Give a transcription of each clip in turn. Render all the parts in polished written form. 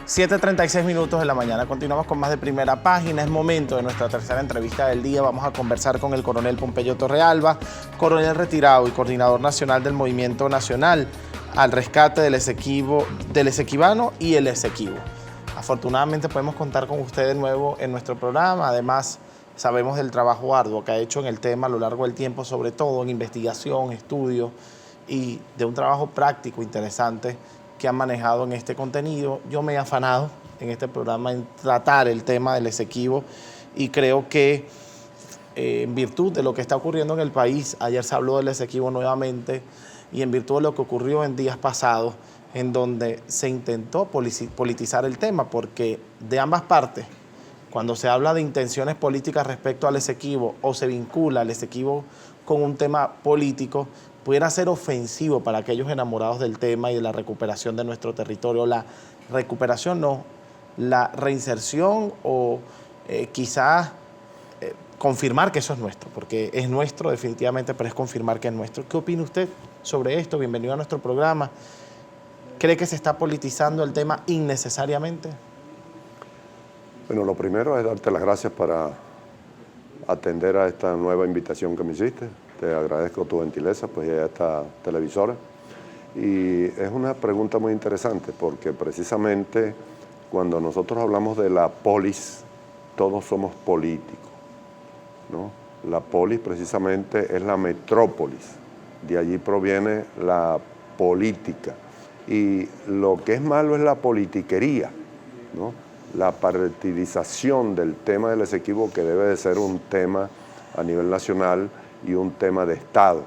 7:36 de la mañana. Continuamos con más de Primera Página. Es momento de nuestra tercera entrevista del día. Vamos a conversar con el coronel Pompeyo Torrealba, coronel retirado y coordinador nacional del Movimiento Nacional al Rescate del Esequibano y el Esequibo. Afortunadamente podemos contar con usted de nuevo en nuestro programa. Además, sabemos del trabajo arduo que ha hecho en el tema a lo largo del tiempo, sobre todo en investigación, estudio y de un trabajo práctico interesante que han manejado en este contenido. Yo me he afanado en este programa en tratar el tema del Esequibo y creo que en virtud de lo que está ocurriendo en el país, ayer se habló del Esequibo nuevamente, y en virtud de lo que ocurrió en días pasados, en donde se intentó politizar el tema, porque de ambas partes, cuando se habla de intenciones políticas respecto al Esequibo o se vincula al Esequibo con un tema político, pudiera ser ofensivo para aquellos enamorados del tema y de la recuperación de nuestro territorio. La recuperación no, la reinserción o quizás confirmar que eso es nuestro, porque es nuestro definitivamente, pero es confirmar que es nuestro. ¿Qué opina usted sobre esto? Bienvenido a nuestro programa. ¿Cree que se está politizando el tema innecesariamente? Bueno, lo primero es darte las gracias para atender a esta nueva invitación que me hiciste. Te agradezco tu gentileza, pues ya esta televisora. Y es una pregunta muy interesante porque precisamente cuando nosotros hablamos de la polis, todos somos políticos, ¿no? La polis precisamente es la metrópolis, de allí proviene la política. Y lo que es malo es la politiquería, ¿no? La partidización del tema del Esequibo, que debe de ser un tema a nivel nacional y un tema de Estado,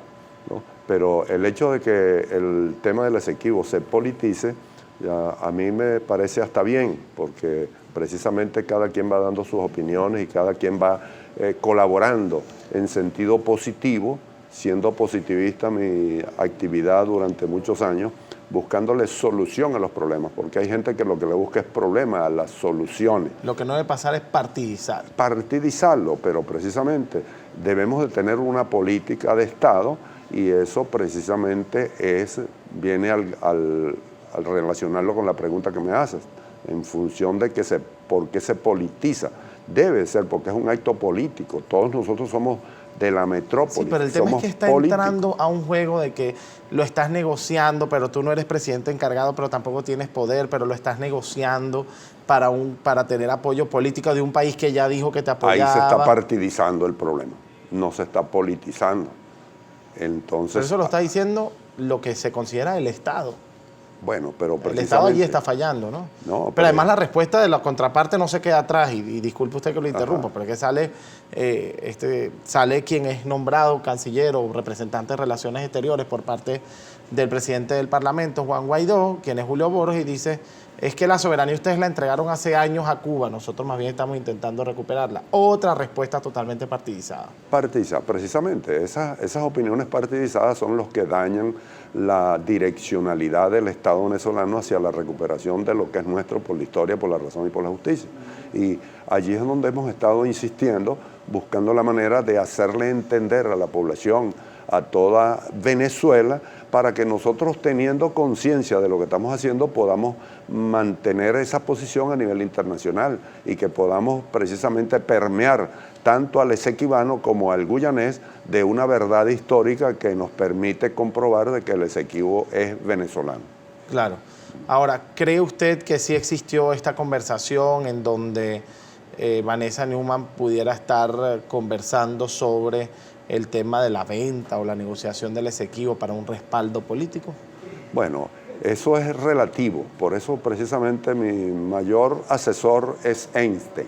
¿no? Pero el hecho de que el tema del Esequibo se politice, a mí me parece hasta bien, porque precisamente cada quien va dando sus opiniones y cada quien va colaborando en sentido positivo, siendo positivista mi actividad durante muchos años, buscándole solución a los problemas, porque hay gente que lo que le busca es problema a las soluciones. Lo que no debe pasar es partidizar. Partidizarlo, pero precisamente debemos de tener una política de Estado y eso precisamente viene al relacionarlo con la pregunta que me haces, en función de por qué se politiza. Debe ser porque es un acto político, todos nosotros somos de la metrópoli. Sí, pero el tema es que está entrando a un juego de que lo estás negociando, pero tú no eres presidente encargado, pero tampoco tienes poder, pero lo estás negociando para tener apoyo político de un país que ya dijo que te apoyaba. Ahí se está partidizando el problema, no se está politizando. Entonces, pero eso lo está diciendo lo que se considera el Estado. Bueno, pero precisamente... El Estado allí está fallando, ¿no? No, pero además la respuesta de la contraparte no se queda atrás, y disculpe usted que lo interrumpa, Ajá. pero es que sale quien es nombrado canciller o representante de Relaciones Exteriores por parte del presidente del Parlamento, Juan Guaidó, quien es Julio Borges, y dice, es que la soberanía ustedes la entregaron hace años a Cuba, nosotros más bien estamos intentando recuperarla. Otra respuesta totalmente partidizada. Partidizada, precisamente, esas opiniones partidizadas son los que dañan la direccionalidad del Estado venezolano hacia la recuperación de lo que es nuestro por la historia, por la razón y por la justicia. Y allí es donde hemos estado insistiendo, buscando la manera de hacerle entender a la población, a toda Venezuela, para que nosotros, teniendo conciencia de lo que estamos haciendo, podamos mantener esa posición a nivel internacional y que podamos precisamente permear tanto al esequibano como al guyanés de una verdad histórica que nos permite comprobar de que el Esequibo es venezolano. Claro. Ahora, ¿cree usted que sí existió esta conversación en donde Vanessa Neumann pudiera estar conversando sobre el tema de la venta o la negociación del Esequibo para un respaldo político? Bueno, eso es relativo, por eso precisamente mi mayor asesor es Einstein,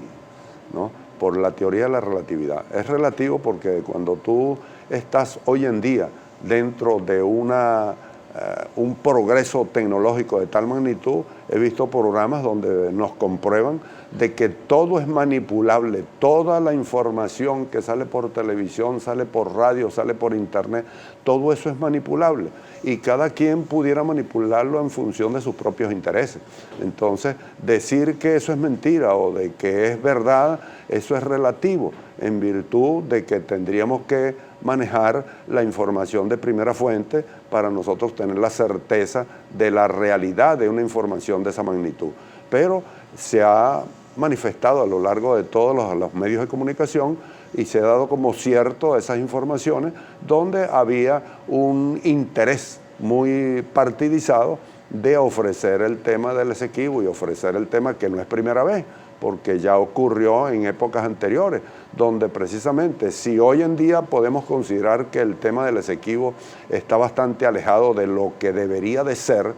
¿no? Por la teoría de la relatividad. Es relativo porque cuando tú estás hoy en día dentro de un progreso tecnológico de tal magnitud, he visto programas donde nos comprueban de que todo es manipulable, toda la información que sale por televisión, sale por radio, sale por internet, todo eso es manipulable y cada quien pudiera manipularlo en función de sus propios intereses. Entonces, decir que eso es mentira o de que es verdad, eso es relativo, en virtud de que tendríamos que manejar la información de primera fuente para nosotros tener la certeza de la realidad de una información de esa magnitud. pero se ha manifestado a lo largo de todos los medios de comunicación y se ha dado como cierto esas informaciones donde había un interés muy partidizado de ofrecer el tema del Esequibo y ofrecer el tema que no es primera vez, porque ya ocurrió en épocas anteriores, donde precisamente si hoy en día podemos considerar que el tema del Esequibo está bastante alejado de lo que debería de ser,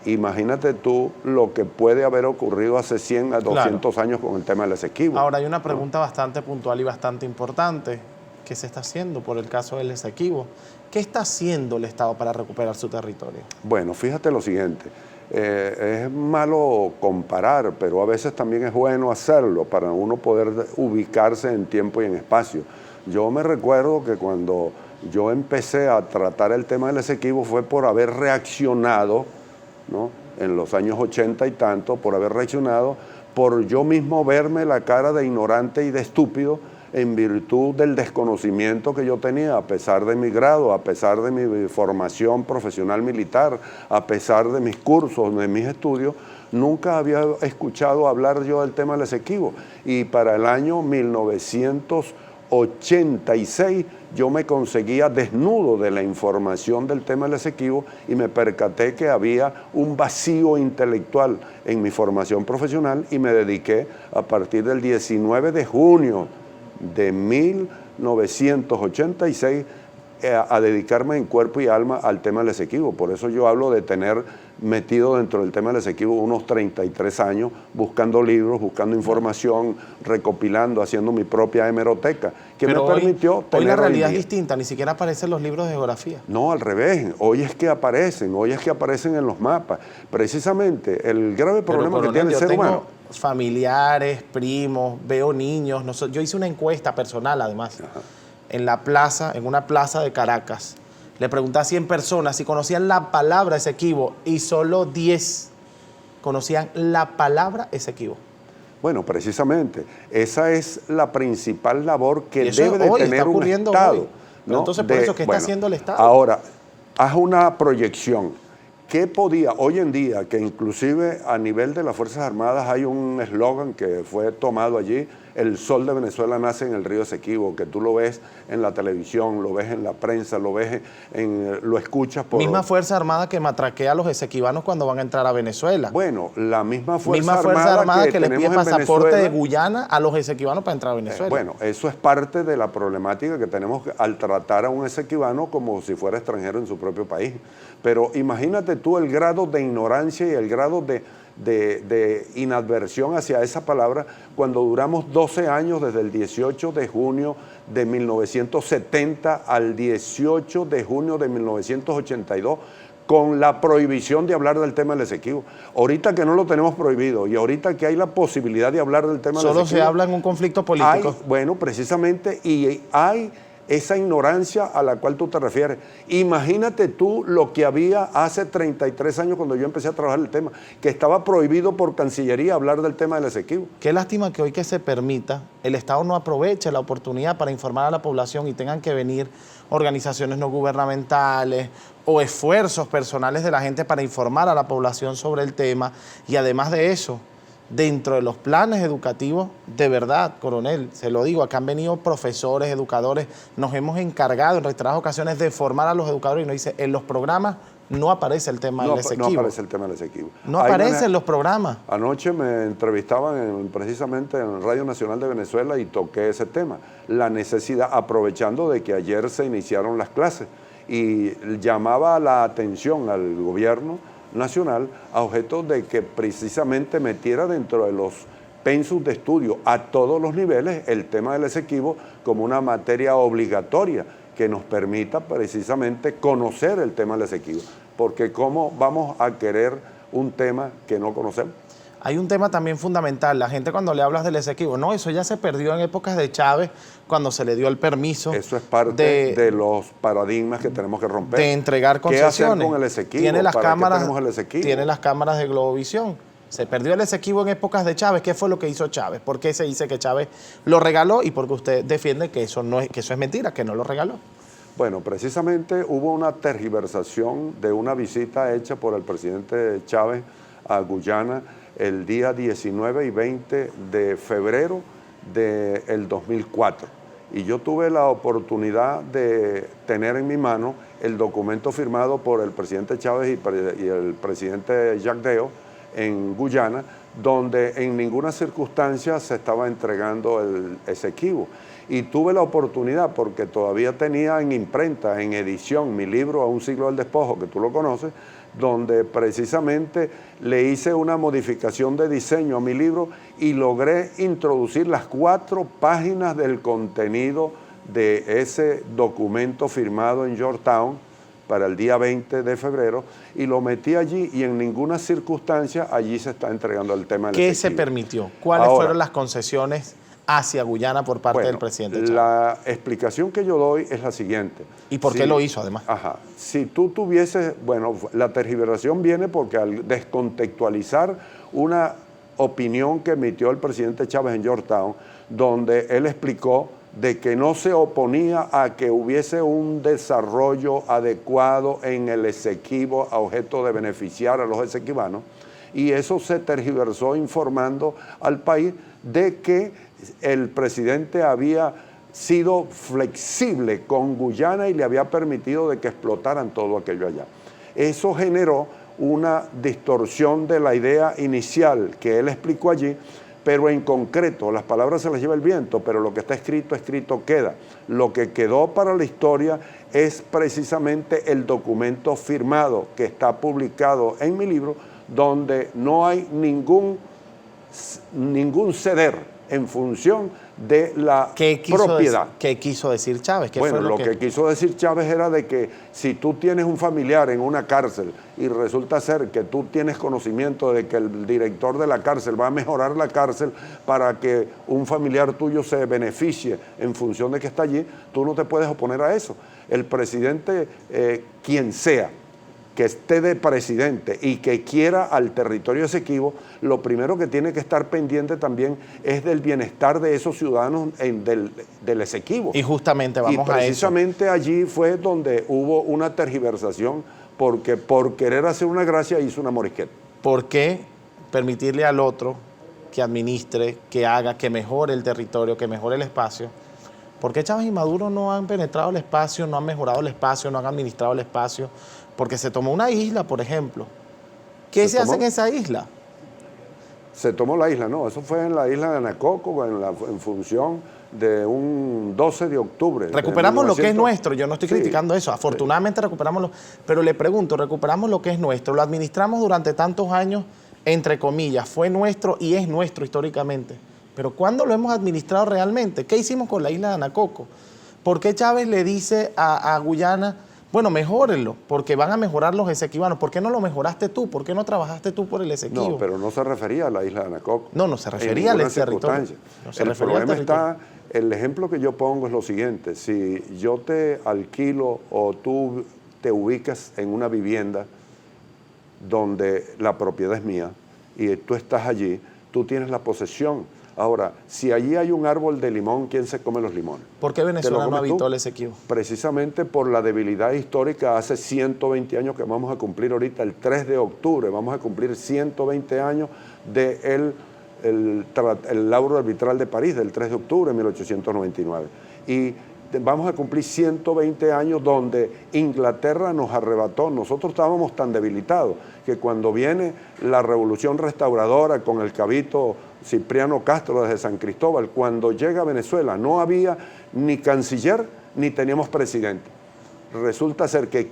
imagínate tú lo que puede haber ocurrido hace 100 a 200 años con el tema del Esequibo. Ahora hay una pregunta bastante puntual y bastante importante. ¿Qué se está haciendo por el caso del Esequibo? ¿Qué está haciendo el Estado para recuperar su territorio? Bueno, fíjate lo siguiente. Es malo comparar, pero a veces también es bueno hacerlo para uno poder ubicarse en tiempo y en espacio. Yo me recuerdo que cuando yo empecé a tratar el tema del Esequibo fue por haber reaccionado, ¿no?, en los años 80 y tanto, por haber reaccionado, por yo mismo verme la cara de ignorante y de estúpido en virtud del desconocimiento que yo tenía, a pesar de mi grado, a pesar de mi formación profesional militar, a pesar de mis cursos, de mis estudios, nunca había escuchado hablar yo del tema del Esequibo. Y para el año 1986 yo me conseguía desnudo de la información del tema del Esequibo y me percaté que había un vacío intelectual en mi formación profesional y me dediqué a partir del 19 de junio de 1986 a dedicarme en cuerpo y alma al tema del Esequibo. Por eso yo hablo de tener metido dentro del tema del Esequibo unos 33 años, buscando libros, buscando información, recopilando, haciendo mi propia hemeroteca, que Pero me permitió tener... Hoy la realidad es distinta, ni siquiera aparecen los libros de geografía. No, al revés, hoy es que aparecen en los mapas. Precisamente el grave problema que tiene el ser humano... Familiares, primos, veo niños. Yo hice una encuesta personal, además, en una plaza de Caracas. Le pregunté a 100 personas si conocían la palabra Esequibo y solo 10 conocían la palabra Esequibo. Bueno, precisamente, esa es la principal labor que debe de tener un Estado, ¿no? Entonces, por eso, ¿qué está haciendo el Estado? Ahora, haz una proyección. ¿Qué podía, hoy en día, que inclusive a nivel de las Fuerzas Armadas hay un eslogan que fue tomado allí, el sol de Venezuela nace en el río Esequibo, que tú lo ves en la televisión, lo ves en la prensa, lo escuchas por... Misma Fuerza Armada que matraquea a los esequibanos cuando van a entrar a Venezuela. Bueno, la misma Fuerza Armada que les pide pasaporte de Venezuela, Guyana a los esequibanos para entrar a Venezuela. Bueno, eso es parte de la problemática que tenemos al tratar a un esequibano como si fuera extranjero en su propio país. Pero imagínate tú el grado de ignorancia y el grado de inadversión hacia esa palabra cuando duramos 12 años desde el 18 de junio de 1970 al 18 de junio de 1982 con la prohibición de hablar del tema del Esequibo. Ahorita que no lo tenemos prohibido y ahorita que hay la posibilidad de hablar del tema del Esequibo. Solo se habla en un conflicto político. Bueno, precisamente, y hay esa ignorancia a la cual tú te refieres. Imagínate tú lo que había hace 33 años cuando yo empecé a trabajar el tema, que estaba prohibido por Cancillería hablar del tema del Esequibo. Qué lástima que hoy que se permita, el Estado no aproveche la oportunidad para informar a la población y tengan que venir organizaciones no gubernamentales o esfuerzos personales de la gente para informar a la población sobre el tema. Y además de eso, dentro de los planes educativos, de verdad, coronel, se lo digo, acá han venido profesores, educadores, nos hemos encargado en reiteradas ocasiones de formar a los educadores y nos dice, en los programas no aparece el tema del Esequibo. No aparece el tema del Esequibo. No aparece en los programas. Anoche me entrevistaban precisamente en Radio Nacional de Venezuela y toqué ese tema, la necesidad, aprovechando de que ayer se iniciaron las clases y llamaba la atención al gobierno nacional a objeto de que precisamente metiera dentro de los pensus de estudio a todos los niveles el tema del Esequibo como una materia obligatoria que nos permita precisamente conocer el tema del Esequibo, porque ¿cómo vamos a querer un tema que no conocemos? Hay un tema también fundamental, la gente cuando le hablas del Esequibo, no, eso ya se perdió en épocas de Chávez, cuando se le dio el permiso. Eso es parte de los paradigmas que tenemos que romper. De entregar concesiones. ¿Qué hacer con el Esequibo? Tiene las cámaras, tenemos el Esequibo? Tiene las cámaras de Globovisión. Se perdió el Esequibo en épocas de Chávez. ¿Qué fue lo que hizo Chávez? ¿Por qué se dice que Chávez lo regaló? Y porque usted defiende que eso es mentira, que no lo regaló. Bueno, precisamente hubo una tergiversación de una visita hecha por el presidente Chávez a Guyana, el día 19 y 20 de febrero del 2004. Y yo tuve la oportunidad de tener en mi mano el documento firmado por el presidente Chávez y el presidente Jacques Deo en Guyana, donde en ninguna circunstancia se estaba entregando el Esequibo. Y tuve la oportunidad, porque todavía tenía en imprenta, en edición, mi libro A un siglo del despojo, que tú lo conoces, donde precisamente le hice una modificación de diseño a mi libro y logré introducir las 4 páginas del contenido de ese documento firmado en Georgetown para el día 20 de febrero, y lo metí allí, y en ninguna circunstancia allí se está entregando el tema del ¿Qué Esequibo. se permitió? ¿Cuáles fueron las concesiones hacia Guyana por parte del presidente Chávez? La explicación que yo doy es la siguiente. ¿Y por qué lo hizo, además? Ajá. Si tú tuvieses, bueno, la tergiversación viene porque al descontextualizar una opinión que emitió el presidente Chávez en Georgetown, donde él explicó de que no se oponía a que hubiese un desarrollo adecuado en el Esequibo a objeto de beneficiar a los esequibanos, y eso se tergiversó informando al país de que el presidente había sido flexible con Guyana y le había permitido de que explotaran todo aquello allá. Eso generó una distorsión de la idea inicial que él explicó allí, pero en concreto, las palabras se las lleva el viento, pero lo que está escrito, escrito queda. Lo que quedó para la historia es precisamente el documento firmado que está publicado en mi libro, donde no hay ningún ceder en función de la propiedad. ¿Qué quiso decir Chávez? Bueno, lo que quiso decir Chávez era de que si tú tienes un familiar en una cárcel y resulta ser que tú tienes conocimiento de que el director de la cárcel va a mejorar la cárcel para que un familiar tuyo se beneficie en función de que está allí, tú no te puedes oponer a eso. El presidente, quien sea, que esté de presidente y que quiera al territorio Esequibo, lo primero que tiene que estar pendiente también es del bienestar de esos ciudadanos del Esequibo. Y justamente vamos a eso. Y precisamente allí fue donde hubo una tergiversación, porque por querer hacer una gracia hizo una morisqueta. ¿Por qué permitirle al otro que administre, que haga, que mejore el territorio, que mejore el espacio? ¿Por qué Chávez y Maduro no han penetrado el espacio, no han mejorado el espacio, no han administrado el espacio? Porque se tomó una isla, por ejemplo. ¿Qué se hace en esa isla? Se tomó la isla, no, eso fue en la isla de Anacoco, en función de un 12 de octubre. Recuperamos lo que es nuestro, yo no estoy criticando eso, afortunadamente recuperamos pero le pregunto, recuperamos lo que es nuestro, lo administramos durante tantos años, entre comillas, fue nuestro y es nuestro históricamente, pero ¿cuándo lo hemos administrado realmente? ¿Qué hicimos con la isla de Anacoco? ¿Por qué Chávez le dice a Guyana, bueno, mejórenlo, porque van a mejorar los esequibanos? ¿Por qué no lo mejoraste tú? ¿Por qué no trabajaste tú por el Esequibo? No, pero no se refería a la isla de Anacoco. No se refería al territorio. El problema está, el ejemplo que yo pongo es lo siguiente: si yo te alquilo o tú te ubicas en una vivienda donde la propiedad es mía y tú estás allí, tú tienes la posesión. Ahora, si allí hay un árbol de limón, ¿quién se come los limones? ¿Por qué Venezuela no habitó el Esequibo? Precisamente por la debilidad histórica. Hace 120 años que vamos a cumplir ahorita, el 3 de octubre, vamos a cumplir 120 años del laudo arbitral de París, del 3 de octubre de 1899. Y vamos a cumplir 120 años donde Inglaterra nos arrebató. Nosotros estábamos tan debilitados que cuando viene la revolución restauradora con el cabito Cipriano Castro desde San Cristóbal, cuando llega a Venezuela no había ni canciller ni teníamos presidente. Resulta ser que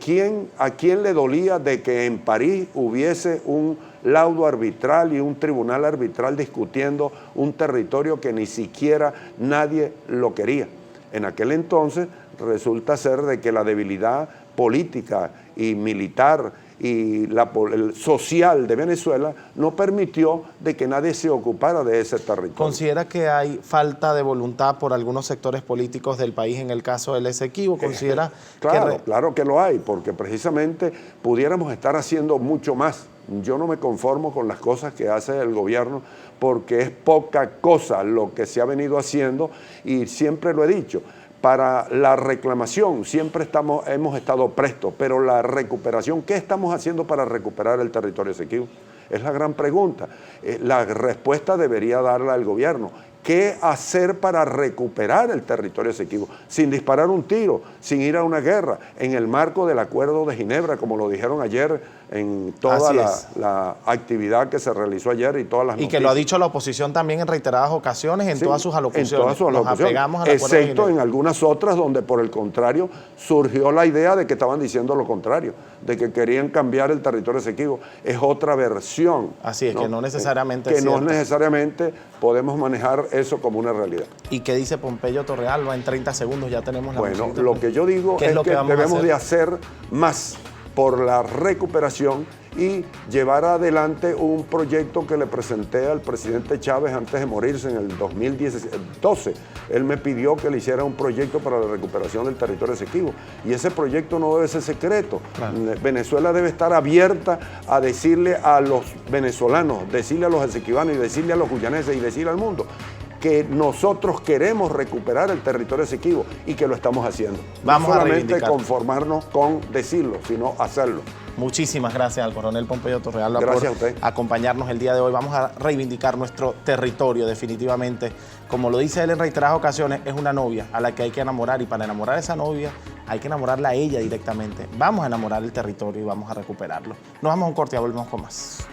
a quién le dolía de que en París hubiese un laudo arbitral y un tribunal arbitral discutiendo un territorio que ni siquiera nadie lo quería. En aquel entonces resulta ser de que la debilidad política y militar y el social de Venezuela no permitió de que nadie se ocupara de ese territorio. ¿Considera que hay falta de voluntad por algunos sectores políticos del país en el caso del Esequibo? ¿Considera Claro que lo hay, porque precisamente pudiéramos estar haciendo mucho más. Yo no me conformo con las cosas que hace el gobierno, porque es poca cosa lo que se ha venido haciendo, y siempre lo he dicho. Para la reclamación siempre hemos estado prestos, pero la recuperación, ¿qué estamos haciendo para recuperar el territorio Esequibo? Es la gran pregunta. La respuesta debería darla el gobierno. ¿Qué hacer para recuperar el territorio Esequibo? Sin disparar un tiro, sin ir a una guerra, en el marco del Acuerdo de Ginebra, como lo dijeron ayer en toda la actividad que se realizó ayer y todas las noticias. Y que lo ha dicho la oposición también en reiteradas ocasiones, en todas sus alocuciones. En todas sus alocuciones, nos apegamos al Acuerdo de excepto Ginebra. en algunas otras donde por el contrario surgió la idea de que estaban diciendo lo contrario, de que querían cambiar el territorio Esequibo. Es otra versión. Así es, ¿no? Que no necesariamente que es no cierto. necesariamente podemos manejar eso como una realidad. ¿Y qué dice Pompeyo Torrealba? En 30 segundos ya tenemos la Bueno, musiquita. lo que yo digo es que debemos de hacer más por la recuperación y llevar adelante un proyecto que le presenté al presidente Chávez antes de morirse en el 2012. Él me pidió que le hiciera un proyecto para la recuperación del territorio Esequibo y ese proyecto no debe ser secreto. Claro. Venezuela debe estar abierta a decirle a los venezolanos, decirle a los esequibanos y decirle a los guyaneses y decirle al mundo que nosotros queremos recuperar el territorio Esequibo y que lo estamos haciendo. Vamos no a solamente reivindicar. Conformarnos con decirlo, sino hacerlo. Muchísimas gracias al coronel Pompeyo Torrealba por acompañarnos el día de hoy. Vamos a reivindicar nuestro territorio definitivamente. Como lo dice él en reiteradas ocasiones, es una novia a la que hay que enamorar y para enamorar a esa novia hay que enamorarla a ella directamente. Vamos a enamorar el territorio y vamos a recuperarlo. Nos vamos a un corte y volvemos con más.